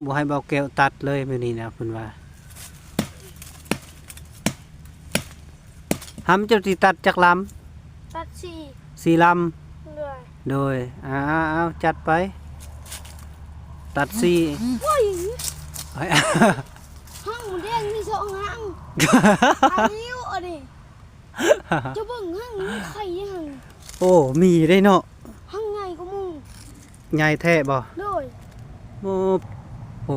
บ่ให้เบาแก้วตัดเลยมื้อนี้นะเพิ่นว่าหำเจ้าสิตัดจักลตัดำ4ลำเลยำโดยเอาจัดไปตัด4โอ้ย เฮ้ย ห้างมันแดงมี2ห้างอันนี้อันนี้จะเบิ่งห้างมีไข่ห้าง โอ้มีได้เนาะ ห้างใหญ่กว่ามึง ใหญ่แท้บ่ เลย โอ้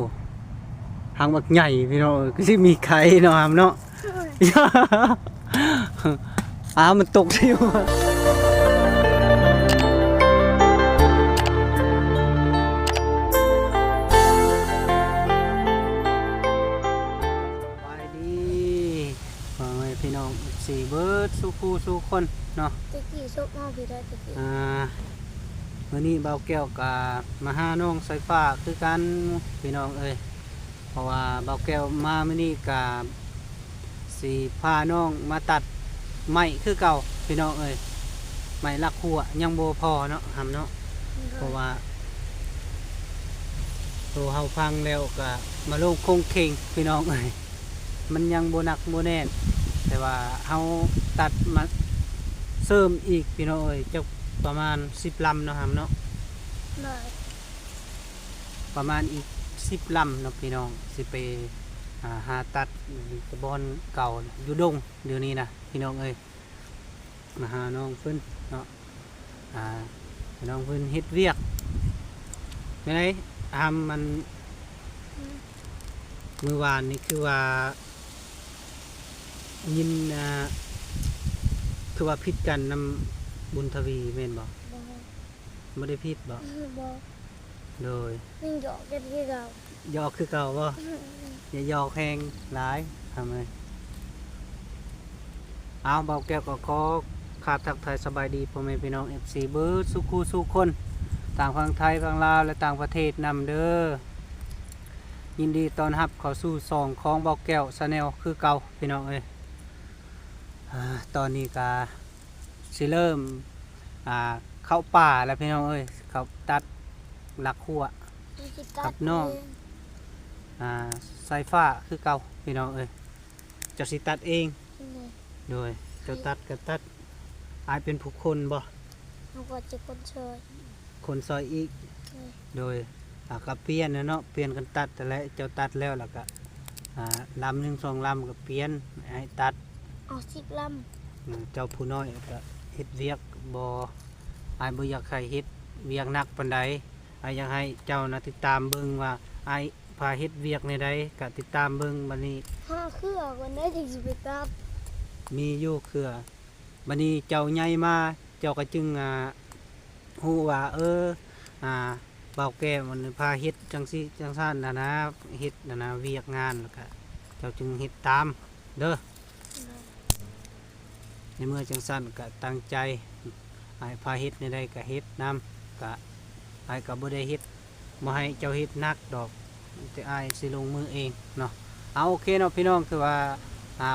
หางบักใหญ่พี่น้องก็สิมีไข่เนาะหำเนาะ มันตกสิวะไปดีว่าไงพี่น้องสี่เบิร์ดสู้คู่สู้คนเนาะ ตะกี้ซกเอาพี่ได้ตะกี้มื้อนี้เบาแก้วกับมาหาน้องสายฟ้าคือกันพี่น้องเอ้ยเพราะว่าเบาแก้วมามื้อนี้กับสีพาน้องมาตัดไม้คือเก่าพี่น้องเอ้ยไม้ลักหัวยังบ่พอเนาะหำเนาะเพราะว่าโตเฮาพังแล้วก็มาลงคงเข่งพี่น้องเอ้ยมันยังบ่หนักบ่แน่นแต่ว่าเฮาตัดมาเสริมอีกพี่น้องเอ้ยจะประมาณ10ลำเนาะหำเนาะ เลย ประมาณอีก10ลำเนาะพี่น้องสิไปหาตัดตะบอนเก่าอยู่ดงเดี๋ยวนี้นะพี่น้องเอ้ยมาหาน้องเพิ่นเนาะน้องเพิ่นเฮ็ดเวียกไม่ได้ทำมันมื้อวานนี่คือว่ายินคือว่าพิษกันนำบุญทวีแม่นบ่ บ่ บ่ได้พิษบ่ บ่ โดย นิ่งหยอกกันที่เรา ยอกคือเก่าบ่อย่ายอกแพงหลายทำไมเอาเบาแก้วก็ขอขาดทักทายสบายดีพ่อแม่พี่น้อง FC เบิร์ดสุขูสุคนต่างฝั่งไทยฝั่งลาวและต่างประเทศนำเด้อยินดีต้อนรับเข้าสู่ช่องของเบาแก้วชาแนลคือเก่าพี่น้องเอ้ยตอนนี้ก็สิเริ่มเข้าป่าแล้วพี่น้องเอ้ยเขาตัดหลักหัว กับน้อง สายฟ้าคือเก่าพี่น้องเอ้ยเจะสิตัดเองโดยเจะตัดก็ตัดอายเป็นผู้คนบ่ เอาก็จะคนเชย คนซอยอีกโดยก็เปลี่ยนนะเนาะเปลี่ยนกันตัดแต่ละเจ้าตัดแล้วก็ลำหนึ่ง2ลำก็เปลี่ยนให้ตัด เอา10ลเจ้าผู้น้อยก็เฮ็ดเวียกบ่อายบ่อยากให้เฮ็ดเวียกหนักปานใดอายอยากให้เจ้านะติดตามเบิ่งว่าอายพาเฮ็ดเวียกในใดก็ติดตามเบิ่งบัดนี้ 5เครือวันได้ถึงสิไปตัด มีอยู่คือบัดนี้เจ้าใหญ่มาเจ้าก็จึงฮู้ว่าเบาแก้วมันพาเฮ็ดจังซี่จังซั่นนะเฮ็ดนะเวียกงานแล้วก็เจ้าจึงเฮ็ดตามเด้อในเมื่อจังซั่นก็ตั้งใจให้พาเฮ็ดในใดก็เฮ็ดนำก็อ้ายก็บ่ได้เฮ็ดบ่ให้เจ้าเฮ็ดหนักดอกแต่อ้ายสิลงมือเองเนาะเอาโอเคเนาะพี่น้องคือว่า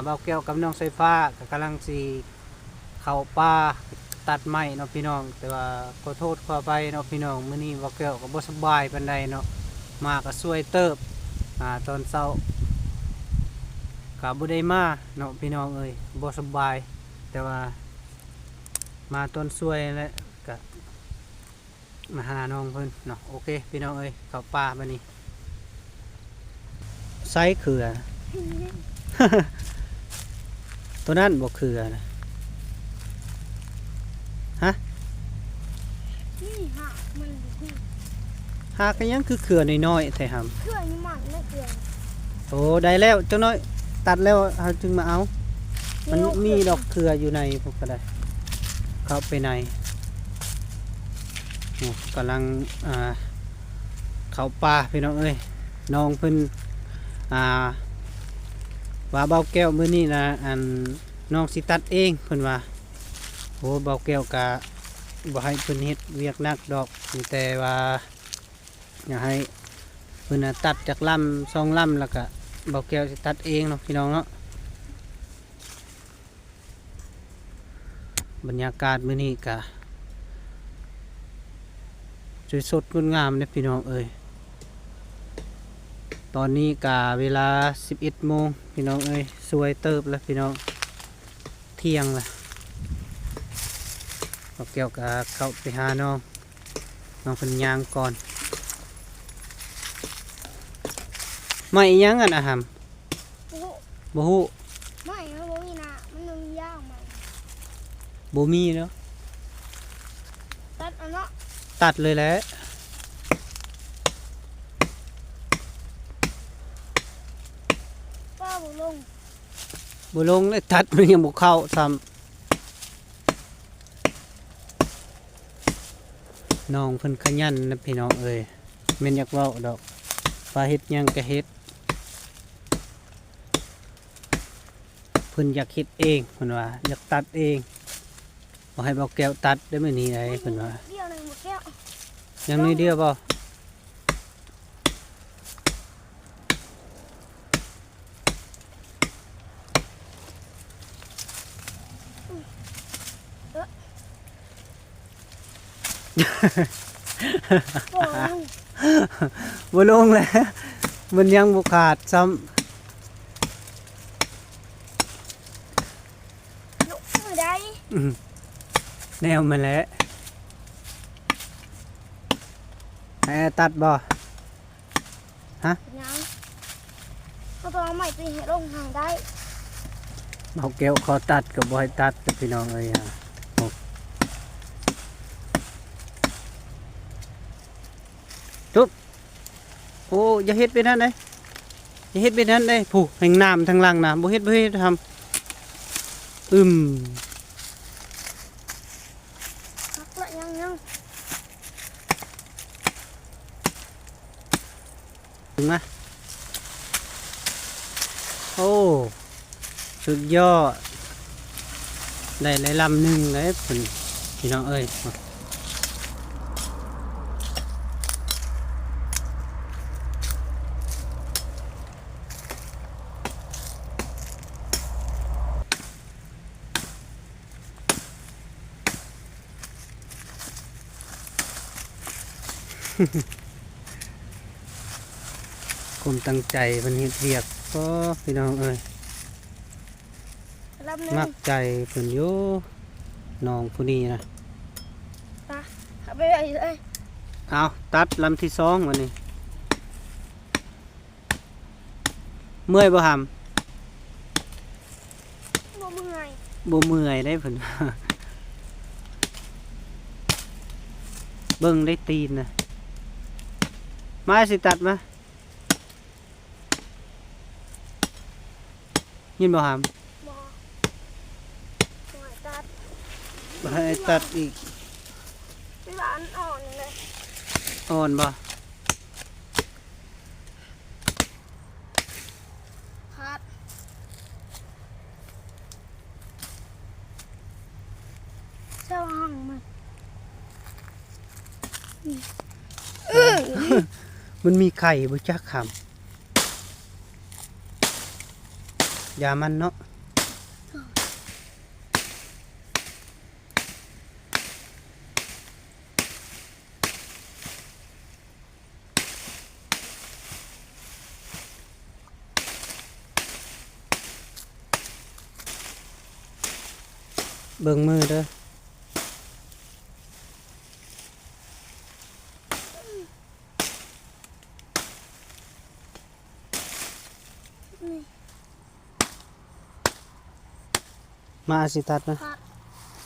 เบาแก้วกับน้องสายฟ้าก็กำลังสิเข้าป่าตัดไม้เนาะพี่น้องแต่ว่าขอโทษขออภัยเนาะพี่น้องมื้อนี้เบาแก้วก็บ่สบายปานใดเนาะมาก็ช่วยเติบตอนเช้าก็บ่ได้มาเนาะพี่น้องเอ้ยบ่สบายแต่ว่ามาตอนช่วยแล้วก็มาหาน้องเพิ่นเนาะโอเคพี่น้องเอ้ยเข้าป่าบัดนี้ไซเขือ ตัวนั้นบ่เขือนะฮะ นี่หากมันนี่ หากยังคือเขือน้อยๆแต่หำ เครือนี่มันไม่เครือ โอ้ได้แล้วเจ้าน้อยตัดแล้วเอาจึงมาเอามันมีดอกเขืออยู่ในพวกก็ได้เข้าไปในโอ้กำลังเข้าป่าพี่น้องเอ้ยน้องเพิ่นว่าเบาแก้วมื้อนี้นะน้องสิตัดเองเพิ่นว่าโอ้เบาแก้วกะบ่ให้เพิ่นเฮ็ดเวียกหนักดอกมีแต่ว่าอยากให้เพิ่นตัดจากลำ2ลำแล้วก็เบาแก้วสิตัดเองเนาะพี่น้องเนาะบรรยากาศมื้อนี้กะสวยสดงดงามเด้อพี่น้องเอ้ย ตอนนี้กาเวลา11โมงพี่น้องเอ้ยสวยเติบแล้วพี่น้องเที่ยงละเอาแก้วกาเข้าไปหาน้องเพิ่นย่างก่อนไม่อิหยังกันนะฮัม โอ้โห บ่ฮู้ ไม่นะบ่มีนะมันยังยากไหม บ่มีเนาะ ตัดเอันเนาะ ตัดเลยแหละ ป้าบ่ลง บ่ลงเลยตัดมันยังบ่เข้าซ้ำน้องเพิ่นขยันนะพี่น้องเอ้ยแม่นอยากเว้าดอกว่าเฮ็ดหยังก็เฮ็ดเพิ่นอยากเฮ็ดเองเพิ่นว่าอยากตัดเองบ่ให้เบาแก้วตัดได้มื้อนี้ได้เพิ่นว่า เดียวหนึงบ่แก้ว ยังน้อยเดียวบ่ บ่ลง บ่ลงแล้วมันยังบ่ขาดซ้ำ ลุกมาได้ แนวมันแหละให้ตัดบ่ ยังก็ต้องเอาไม้ตีให้ลงทางได้ เอาแก้วขอตัดกับบ่ให้ตัดพี่น้องเอ้ยฮะจุ๊บโอ้อย่าเฮ็ดไปนั่นเด้อย่าเฮ็ดไปนั่นเด้ผู้แห่งน้ำทางหลังน่ะบ่เฮ็ดทำพักละยัง ถึงนะโอ้สุดยอดได้หลายลำหนึงเลยเพิ่นพี่น้องเอ้ย ความตั้งใจมันเฮ็ดเวียกก็พี่น้องเอ้ย ลำหนึง มักใจเพิ่นอยู่น้องผู้นี้นะ เอาไปไว้เลย เอาตัดลำที่สองวันนี้เมื่อยบ่ห บ่เมื่อย ำบ่เมื่อยได้เพิ่น เบิ่งได้ตีนนะมาสิตัดมายินบ่หำ บ่หน่อยตัด ให้ตัดอีก พี่หวานอ่อนเลย อ่อนบ่ ขาดเจ้าห้องมัน มันมีไข่บ่จักคำอย่ามันเนาะเบิ่งมือเด้อ นี่ มาสิตัดนะ ขาด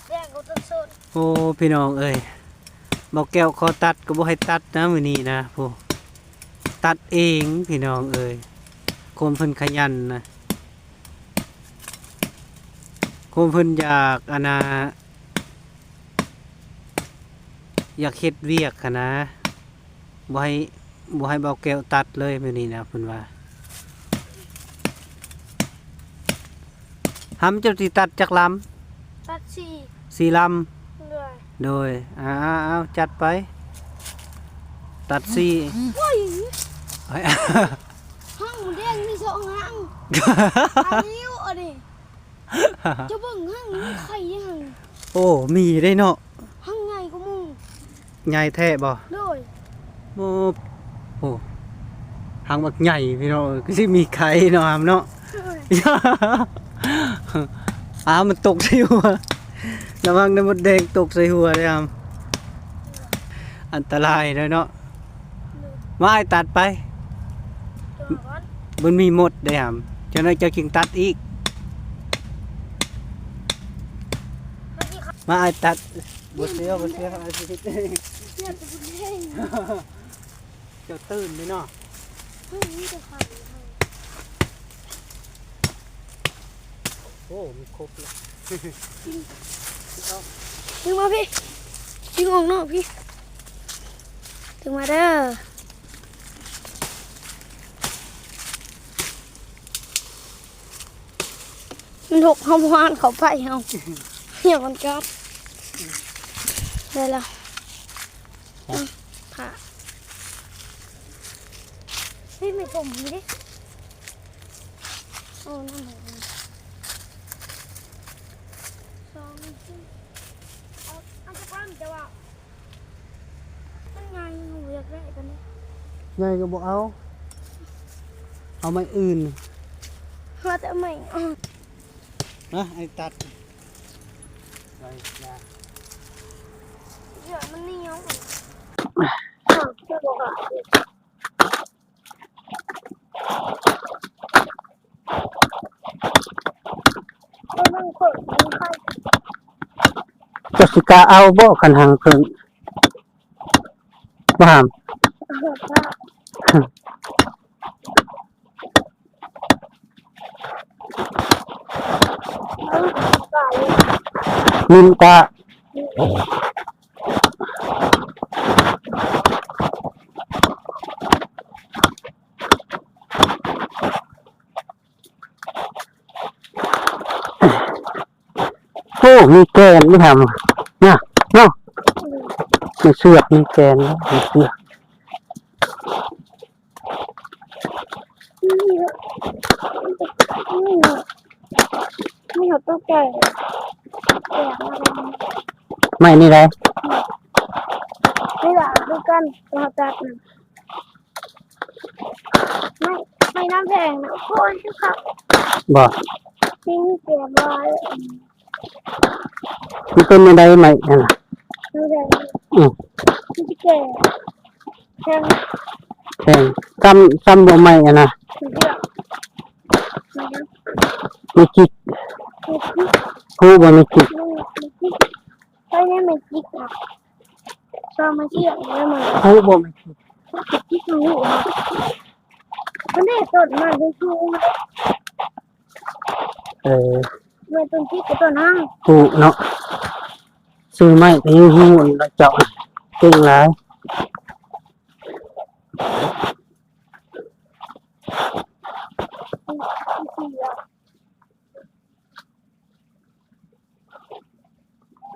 แดงกูต้นส้น โอ้พี่น้องเอ้ยบอกแก้วขอตัดก็บ่ให้ตัดนะมื้อนี้นะผู้ตัดเองพี่น้องเอ้ยคนเพิ่นขยันนะคนเพิ่นอยากอยากเฮ็ดเวียกหั้นนะบ่ให้บอกแก้วตัดเลยมื้อนี้นะเพิ่นว่าหำเจ้าสิตัดจักล ตัดสี่ ำ4ลำ เลย โดยเอาจัดไป ตัด4 โอ้ย เอ้ย ห้องมันแดงมีสองห้างเอานิ้วเอาดิจะเบิ่งห้างมันไข่ยัง โอ้มีได้เนาะ ห้างไงก็มึง ใหญ่แท้บ่ เลย โอ้โห หางบักใหญ่พี่น้องก็สิมีไข่เนาะเนาะ มันตกใส่หัวระวังน้ำมดแดงตกใส่หัวเลยครับอันตรายเลยเนาะมาไอ้ตัดไปมันมีหมดเลยครับเจ้าหน้าจะกิงตัดอีกมาไอ้ตัดบดเสียวไอ้สิเจ้าตื่นเลยเนาะโอ้มีครบเลย ถึงมาพี่ถึงออกนอกพี่ถึงมาเด้อมันถกเขาพานเขาไปเอาอย่ามันกัดได้แล้วผ่าพี่ไม่ผมดิโอ้น้ำหมูสองชิ้นเอาจะปั้นจะว่ามันไงหนูอยากได้กันนี่ ไงก็บอกเอาไม้อื่น ว่าแต่ไม่ นะไอ้ตัดไปยา เดี๋ยวมันเหนียวมันขดมันไข่ จะสิกาเอาบ่กันหางเพิ่งบ่หาม มินตาโอ้มีแกนไม่ทำเนี่ยเนาะมีเสือกมีแกนมีเสือก ไม่เอาตัวแก่อะไร ไม่นี่ไร ไม่หลับดูกันเราจัดนะไม่น้ำแดงนะโอ้ยครับ บ่ ทิ้งเสียบอย มันเป็นอะไรไหมนั่นน่ะ น้ำแดง อือ ที่แก่แทง แข่งซ้ำบ่ไหมอ่ะนะ เดียวนะ มีจิก มีกิ๊ก ฮู้บ่มีจิก มีกิ๊กใช่ไหมมีกิ๊กอ่ะชอบมาเที่ยวแล้วมัน ฮู้บ่มีจิก กิ๊กรู้มันได้ต้นมาดูชู เออ เมื่อต้นกิ๊กกับต้นห้าง ฮู้เนาะซื้อไม้ก็ยังฮู้แล้วเจ้าเก่งหลาย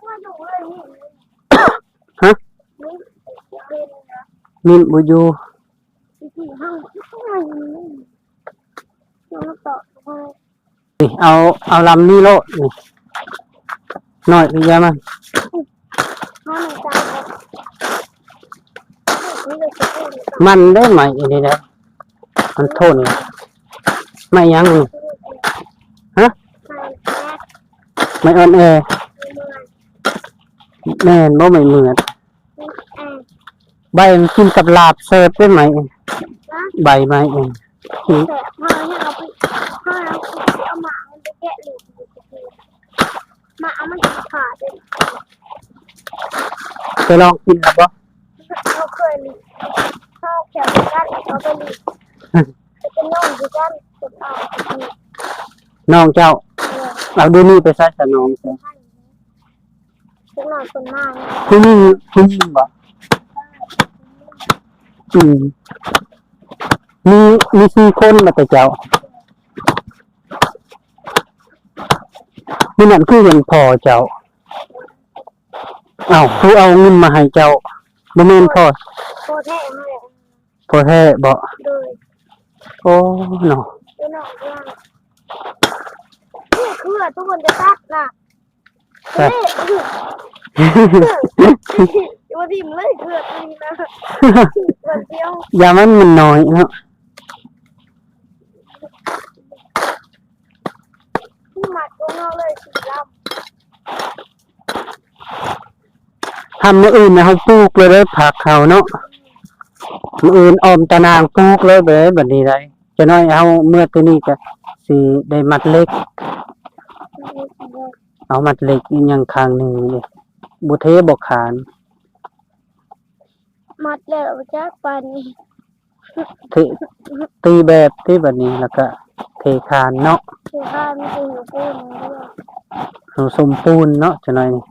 มาดูเลยนี่ ฮะ นี่เป็นนะ มินบ่อยู่ ที่ห้างที่ไหนเราต่อไป นี่เอาลำนี้โลดนี่น้อยไปยามัน ห้างในการนี่เราจะพูด มันได้ไหมอันนี้ได้มันทนไม่ยั้งนี่ฮะไม่อ่อนแอแม่นบ่ไม่เหมือนใบมันกินกับลาบเสิร์ฟได้ไหมใบไม้เอง แต่พอเนี่ยเราไปพอเราเอาหมามันไปแกะหรือหมาเอามันขาดเลย ไปลองกินแล้วบ่ เราเคยเข้าแถวกันเราไปหลีเป็นน้องอยู่กันสุดอ่อน น้องเจ้าเอาดูนี่ไปใส่สนองเสีย เป็นหน่อยคนมาก ผู้นี้ผู้หญิงบ่อืมมี4คนแล้วแต่เจ้านี่นั่นคือเห็นพ่อเจ้าผู้เอาเงินมาให้เจ้าบ่แม่นพ่อ โคแท้มาเลย พ่อแท้บ่ โดย โอ้เนาะ เป็นหน่อยว่านี่คือทุกคนจะตัดนะนี่ว่าทีมเลยเกือบนี่นะเกือบเดียว อย่ามันน้อยเนาะ เอาเลยสิล ทำมื้ออื่นนะเฮาปลูกเลยเด้อผักเขาเนาะมื้ออื่นออมตะนางปลูกเลยเด้อบัดนี้ได้จะน้อยเฮาเมื่อตัวนี้ก็สิได้มัดเล็ก ำ เอามัดเหล็กอีกอย่างข้างหนึงนี่บ่เทบ่ขาน มัดแล้วจากปานนี้ เทตีแบบที่บัดนี้แล้วก็เทคานเนาะ คือข้ามีแต่หัวปูนอย่างเดียว เอาสมปูนเนาะจะน้อยนี่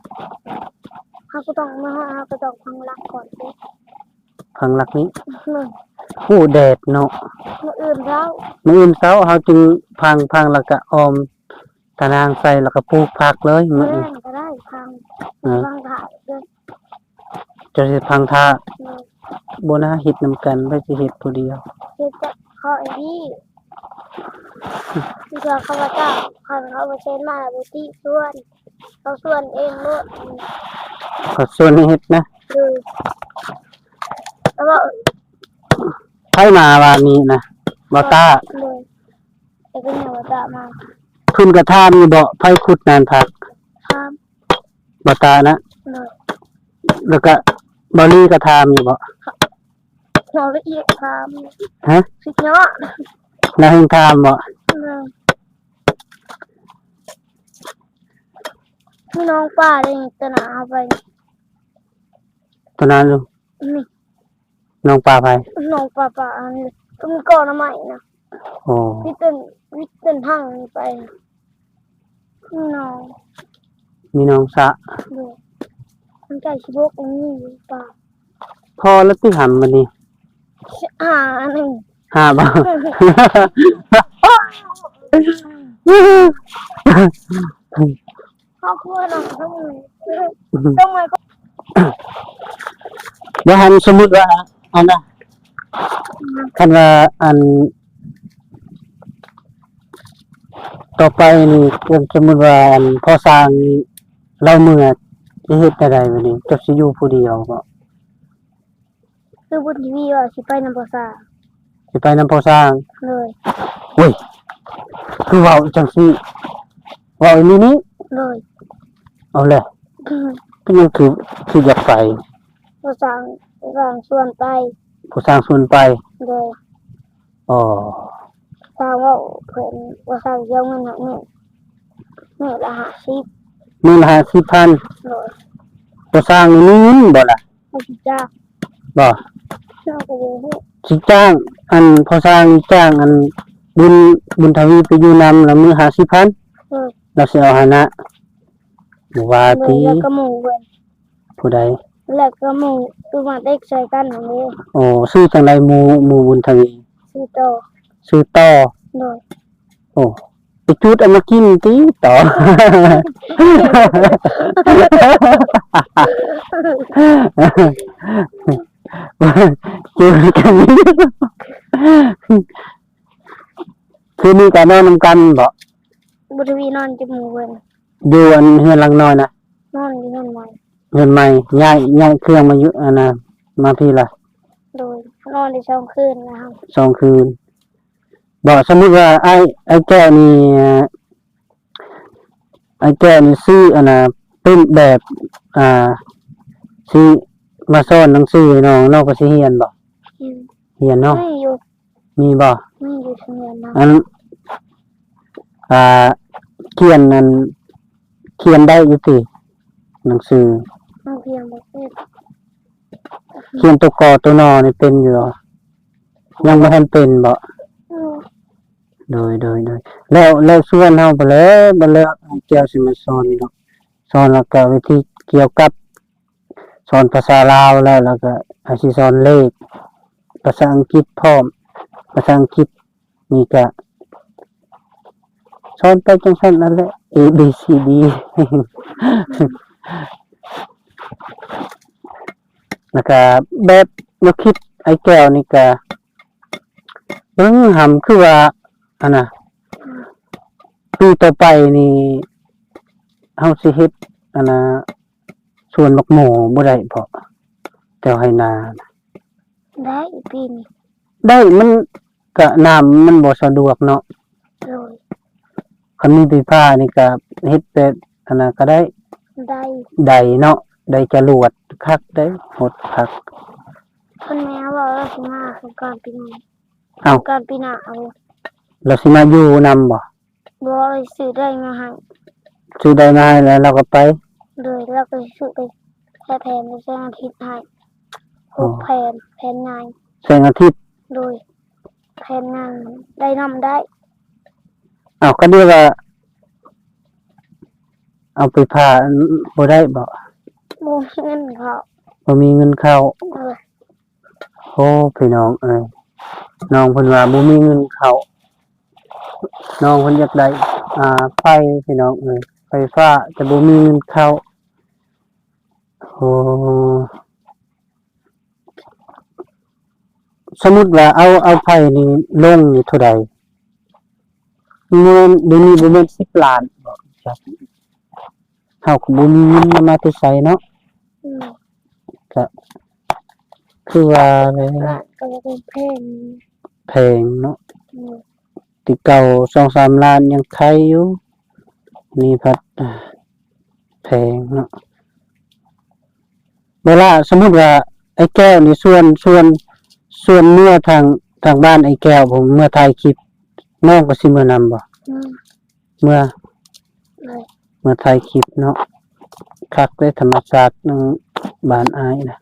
เขาก็ต้องมาเขาก็ต้องพังรักก่อนสิ ข้างหลักนี้ หนึ่ง ผู้แดดเนาะ มื้ออื่นแล้ว มื้ออื่นเช้าเฮาจึงพังแล้วก็ออมตะนางใส่แล้วก็ปลูกผักเลยมื้อ แม่ อื่น นก็ได้พัง อ่า พังถ่ายเด้อ จะสิพังท่า หนึ่ง บ่น่าเฮ็ดนํกันไว้สิเฮ็ดผู้เดียว เฮ็ดจะเขาไอ้นี่ที่เขาเขาว่าเจ้าเขาไปเซ็นมาบุติส่วนเขาส่วนเองโลด ก็ส่วนให้เฮ็ดนะ เลยแล้วก็ ไผมาว่านี้นะบ่ตา เลยไอ้ก็เนี่ยว่าจะมา ขึ้นกระทามอยู่บ่ไผขุดนานผัก ข้าม บ่ตานะ เลย แล้วก็บ่ลีกระทามอยู่บ่ หัวละเอียดข้าม ฮะ สิเนาะ นายเฮงทามบ่ เลยพี่น้องป้าได้ตนาเอาไป ตอนนั้นลูก นี่ น้องปลาไป น้องป้าอันนี้ก็มีก่อนใหม่นะ โอ้ วิเต้นห้างนี่ไปพี่น้อง มีน้องสะ เลยมันไก่ชิบกอันนี้อยู่ป่า พอแล้วที่หำมันนี่ อันหนึ่ง ห้าบ่ ครอบครัวน้องทั้งหมดต้องมาก็ เดี๋ยวหันสมมุติว่าอันน่ะคันว่าอันต่อไปนี่สมมุติว่าอันพอสร้างเราเมื่อสิเฮ็ดได้บัดนี้จะสิอยู่ผู้เดียวบ่ คือบุญทีวีว่าสิไปน้ำภาษา สิไปนำพอสร้าง เลย โอ้ยคือเว้าจังซี่เว้าอันนี้ เลย เอาแหละก็ยังคืออยากไป ภาษาส่วนไป ผู้สร้างส่วนไป เลย อ๋อ ทางว่าเพื่อนภาษาเยาเงินหักเนี่ยละ50 มื้อละ50,000 เลย ผู้สร้างนี่มีเงินบ่ล่ะ ไม่สิจ้า บ่ เจ้าก็เลยให้ สิจ้าง อันพอสร้างจ้างอันบุญทวีไปอยู่นำแล้วมื้อ50,000 เลย แล้วสิเอาหานะบ่ว่า เล ติ ยแล้วก็หมู่เว้น ผู้ใด แล้วก็หมู่คือมาเด็กใส่กันอย่างนี้ โอ้ชื่อจังไดหมู่บุญทวี ซื้อโตอ ชื่อต่อ เลย โอ้ไปจุดเอามากินติต่อ จุดกันคือมีการนอนนำกันบ่ บุตรวีนอนจมูกเว้น อยู่อันเฮือนหลังน้อยนะ นอนอยู่นั่นไว้ เฮือนใหม่ย้ายเครื่องมาอยู่อันน่ะมาพี่ล่ะ โดยนอนได้2 คืนนะครับ 2 คืนบ่สมมุติว่าไอ้แก้วนี่ซื้ออันน่ะเป็นแบบสิมาสอนหนังสือให้น้องก็สิเรียนบ่ อืม เรียนเนาะ ไม่อยู่ มีบ่ ไม่อยู่ทางเรียนนะ อันเขียนนั่นเขียนได้อยู่ติหนังสือ น้องเพียงบอกว่า เขียนตัวกอตัวนอนี่เป็นอยู่เหรอยังบ่ทันเป็นบ่ อืม โดยแล้วส่วนเฮาบ่แล้วเกี่ยวสิมาสอนเนาะสอนแล้วก็วิธีเกี่ยวกับสอนภาษาลาวแล้วก็อาสิสอนเลขภาษาอังกฤษพร้อมภาษาอังกฤษนี่ก็สอนไปจังซั่นนั่นแหละ A B C D แล้วก็แบบแนวคิดไอ้แก้วนี่ก็หำคือว่าอันน่ะปีต่อไปนี่เฮาสิเฮ็ดอันน่ะสวนบักหมูบ่ได้เพาะแต่ให้นา ได้อีกปีนี้ ได้มันก็น้ำมันบ่สะดวกเนาะ โดย คันมีไฟฟ้านี่ก็เฮ็ดแต่อันนั้นก็ได้ ได้ ใดเนาะใดจรวดคักได้หดคัก คนแม่บอกว่าสิมาคือก่อนปีหน้า เอ้า ก่อนปีหน้าเอา เราสิมาอยู่นำบ่ บ่เลยซื้อได้มาให้ ซื้อได้มาให้แล้วเราก็ไป เลยแล้วก็ซื้อไปแค่แผ่นไปแค่อาทิตย์ให้6แผ่นงาน แสงอาทิตย์ โดยแผ่นงานได้นำได้ เอ้าก็เรียกว่าเอาไปผ่าบ่ได้บ่ บ่มีเงินเขา บ่มีเงินเข้า เออ โอ้พี่น้องเอ้ยน้องเพิ่นว่าบ่มีเงินเข้าน้องเพิ่นอยากได้ไฟพี่น้องเอ้ยไฟฟ้าแต่บ่มีเงินเข้าโอ้สมมุติว่าเอาไฟนี่ลงนี่เท่าใดเงินเดี๋ยวนี้บ่แม่น10ล้านบ่จักเฮาก็บ่มีเงินมาแต่ไสเนาะ อืม ก็คือว่าเลย ก็จะเป็นแพง แพงเนาะ อืม ติเก่า2-3 ล้านยังใครอยู่นี่พัดแพงเนาะเวลาสมมุติว่าไอ้แก้วนี่ส่วนเมื่อทางบ้านไอ้แก้วผมเมื่อถ่ายคลิปน้องก็สิเมื่อนำบ่ อืม เมื่อ เลย เมื่อถ่ายคลิปเนาะคักได้ธรรมชาติบ้านอายนะ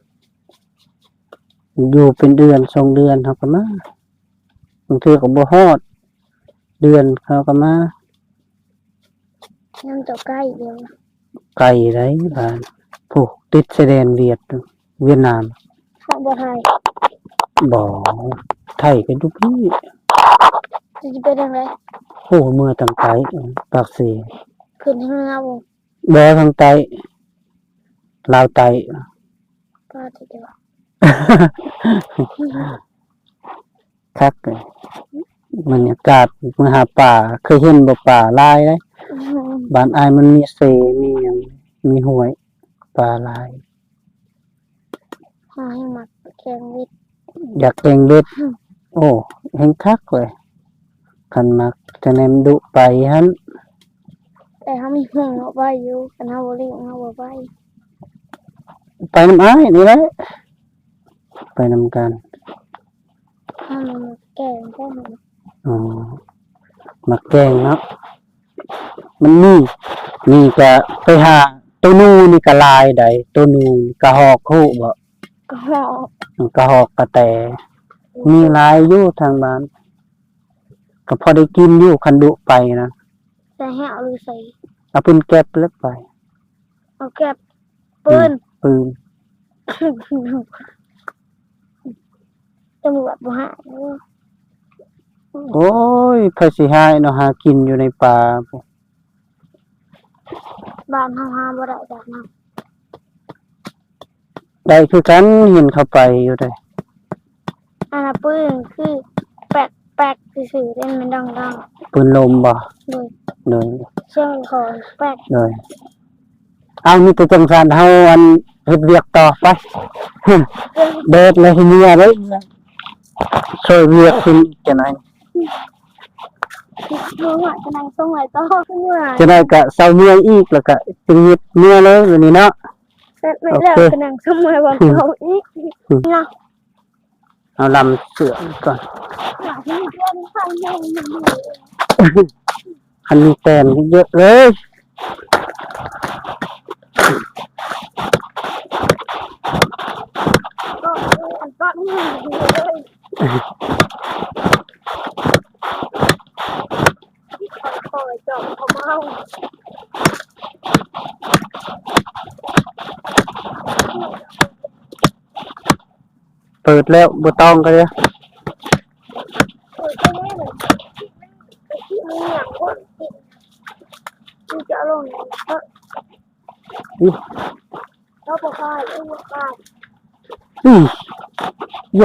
อยู่เป็นเดือน2 เดือนเฮาก็มาบางเทื่อก็บ่ฮอดเดือนเขาก็มา ยังจะใกล้เดียว ไกลไดบ้านผู้ติดชายแดนเวียดนาม ข้างบ่ไทย บ่ไทยก็อยู่พี่ จะเป็นจังได โอ้เมื่อทางใต้ปากเส ขึ้นทางเราบ่ บ่ทางใต้ลาวใต้ ก็จะเดียว คักเลยบรรยากาศมหาป่าเคยเห็นบ่ป่าหลายเด้ อืม บ้านอายมันมีเสมีหยังมีห้วยป่าหลาย หาให้มักแกงวิทย์ อยากเองเบ็ดโอ้แห่งคักเลยคันมักจะแนมดุไปหั่น แต่เขามีห่วงเอาไว้อยู่กันเขาบ่เลี้ยงเขาบ่ไว้ ไปนำอ้ายนี่แหละไปนำกัน ถ้ามันมาแกงแค่นั้น อ๋อมักแกงเนาะมันนี่ก็ไปหาตัวนูนี่ก็ลายใดตัวนูกระหอกฮู้บ่ ก็ห่อก ระหอกกระแตมีหลายอยู่ทางบ้านก็พอได้กินอยู่คันดุไปนะ แต่ให้เอาหรือใส่ เอาปืนแก๊ปแล้วไป เอาแก็บปืน ปืน ตำรวจบ่หาเด้อ โอ้ยไผสิหายเนาะหากินอยู่ในป่าพุ บ้านเฮาหาบ่ได้แบบนั้น ได้คือกันเห็นเข้าไปอยู่ได้ อันน่ะปืนคือแปลกซื่อๆเล่นมันดัง ปืนลมบ่ ๆเลย เลย เสียงของแปลก เลยเอามีแต่จังซั่นเฮาอันเฮ็ดเวียกต่อไป เด็ดเลยเมียเลยช่วยเวียกขึ้นอีกจังได๋ รู้ว่าจะนั่งส่งไหลต่อขึ้นมา จะได้ก็เซาเมียอีกแล้วก็จึงเฮ็ดเมียเลยวันนี้เนาะ เสร็จไม่แล้วก็นั่งส่งไหลวันเขาอีกเนาะ เอาลำเสือก่อน อยากให้เพื่อนฟังเพลงมันอยู่ คันมีแตนเยอะเลย ก็นี่เลยคอยจอบเขาเมา เปิดแล้วบ่ต้องก็เด้อ เออก็นี่เลยที่มีอย่างคนกินมันจะลงก็บอกว่าเรื่องว่า อือโย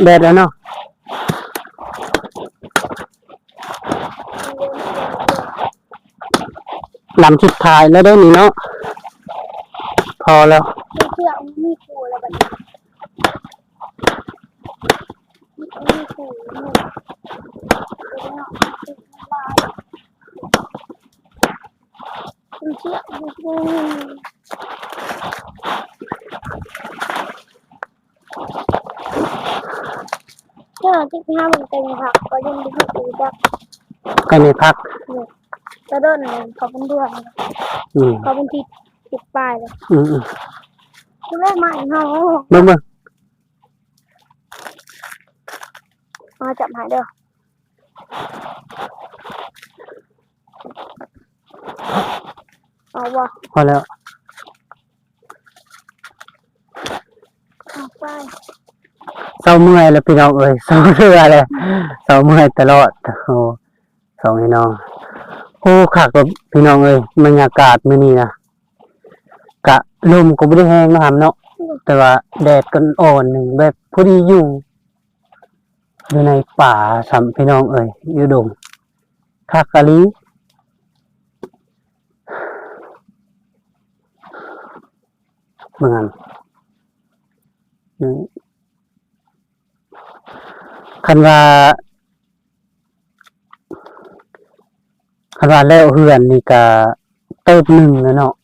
แดดแล้วเนาะลำสุดท้ายแล้วได้อนี่เนาะพอแล้ว เพื่อนมีครูอะไรแบบนี้ เจ้าที่ห้ามันเป็นผักก็ยังไม่ถูกจัก ใครมีพัก จะเดินเขาเป็นเดือน อืม เขาเป็นติดป้ายเลย อืม คือแม่ใหม่เขา เบิ่ง มาจับหายเด้อเอาวะ พอแล้ว เอาไป เศร้าเมื่อยแล้วพี่น้องเอ้ยเศร้าเรื่อเลยเศร้าเมื่อยตลอดโอ้สองพี่น้องโอ้คักกับพี่น้องเอ้ยบรรยากาศมื้อนี้นะกะลมก็บ่ได้แรงนะครับเนาะแต่ว่าแดดก็อ่อนหนึ่งแบบพอดีอยู่ในป่าสัมพี่น้องเอ้ยอยู่ดงคักกะลีเมืองนี่คันว่าแล้วเฮือนนี่ก็เติบหนึ่งแล้วเนาะ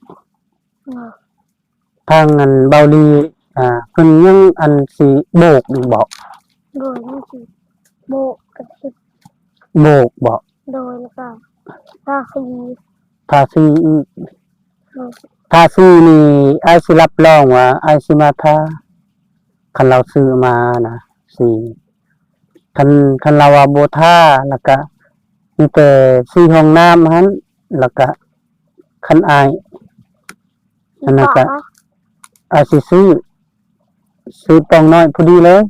ทางอันเบาลีเพิ่นยังอันสิโบกอยู่บ่ โดยนั่นสิโบกกระติบ โบกบ่ โดยแล้วก็ราคี ทาซีอีก โดย ทาซีนี่อ้ายสิรับรองว่าอ้ายสิมาทาคันเราซื้อมานะสีคันเราว่าบ่ทาแล้วก็มีแต่สีห้องน้ำหั่นแล้วก็คันอายอันนั้นก็อาจสิซื้อปองน้อยพอดีเลย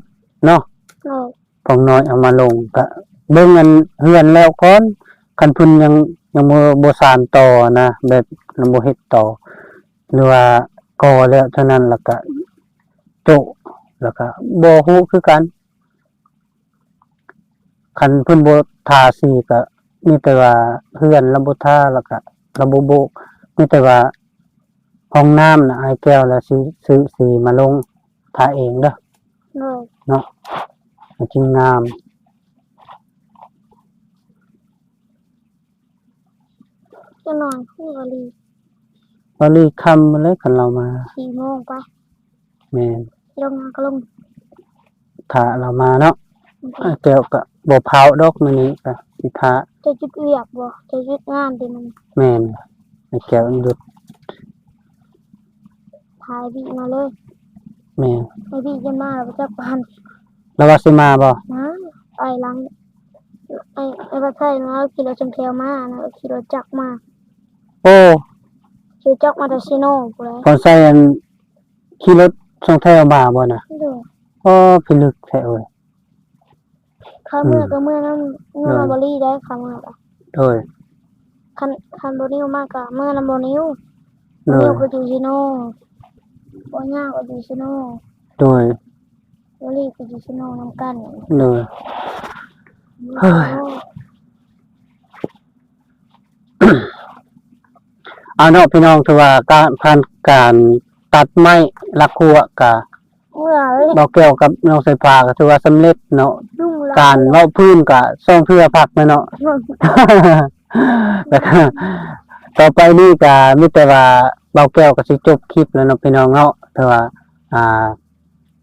เนาะ โดย ปองน้อยเอามาลงก็เบิ่งอันเฮือนแล้วก่อนคันเพิ่นยังบ่สานต่อนะแบบบ่เฮ็ดต่อหรือว่าก่อแล้วเท่านั้นแล้วก็โจะแล้วก็บ่ฮู้คือกันคันเพิ่นบ่ทาสีก็มีแต่ว่าเฮือนระบบทาแล้วก็ระบบโบกมีแต่ว่าห้องน้ำน่ะไอ้แก้วแล้วสิซื้อสีมาลงทาเองเด้อ โดย เนาะมันจึงงาม จะนอนคู่กะลี พอรีคำมาเลยคันเรามา 4 โมงไป แม่น ลงมาก็ลง ถ้าเรามาเนาะไอ้แก้วก็บ่เผาดอกมื้อนี้ก็สิทา จะจุดเวียกบ่จะจุดงานดิมัน แม่นไอ้แก้วหยุด ทายบีมาเลย แม่น ไอ้บีจะมาแล้วจะปัน แล้วว่าสิมาบ่ นะไอ้หลังไอ้บัดไทยนะขี่รถชนแถวมานะขี่รถจักรมา โอ้ ขี่จักรมาแต่ซิโน่กูเลย พอใส่อันขี่รถส่งแถวมาบ่น่ะ เด้อ โอ้พิลึกแท้เอ้ย ข้าเมื่อก็เมื่อน้ำเมื่อน้ำบรีได้ข้าเมื่อก็ โดย คันโบนิวมากกะเมื่อน้ำโบนิว โด นิ ยว ก็อยู่ซิโน่บ่ย่าก็อยู่ซิโน่ โดย บรีก็อยู่ซิโน่น้ำกัน โดย เฮ้ย เอาเนาะพี่น้องถือว่าการผ่านการตัดไม้ลักขัวกะ เมื่อเลย บ่เกี่ยวกับน้องไฟฟ้าก็ถือว่าสำเร็จเนาะ ดุ้งละ การเว้าพื้นกะส่งเพื่อพักนะเนาะ แล้วก็ต่อไปนี่ก็มีแต่ว่าเบาแก้วก็สิจบคลิปแล้วเนาะพี่น้องเนาะแต่ว่า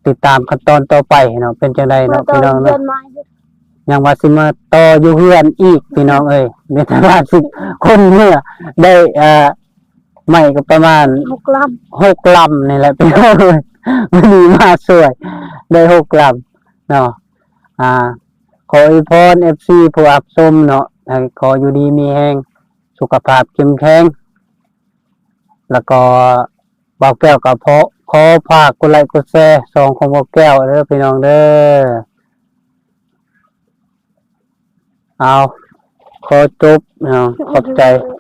ติดตามขั้นตอนต่อไปเนาะเป็นจังได เมื่อ เนาะ ตอ พี่ น น้อง เดือ เนาะ นไม้ ยังว่าสิมาต่ออยู่เฮือนอีกพี่น้องเอ้ยมีแต่ว่าสิคนเมื่อได้ไม่ก็ประมาณ 6 ล 6 ลำนี่แหละพี่น้องเอ้ยมันดีมาสวยได้6 ลำเนาะขออวยพร FC ผู้รับชมเนาะให้ขออยู่ดีมีแรงสุขภาพเข้มแข็งแล้วก็บ่าวแก้วก็ขอฝากกดไลค์กดแชร์ช่องของบ่าวแก้วเด้อพี่น้องเด้อเอาขอจบเนาะขอบใจ ำ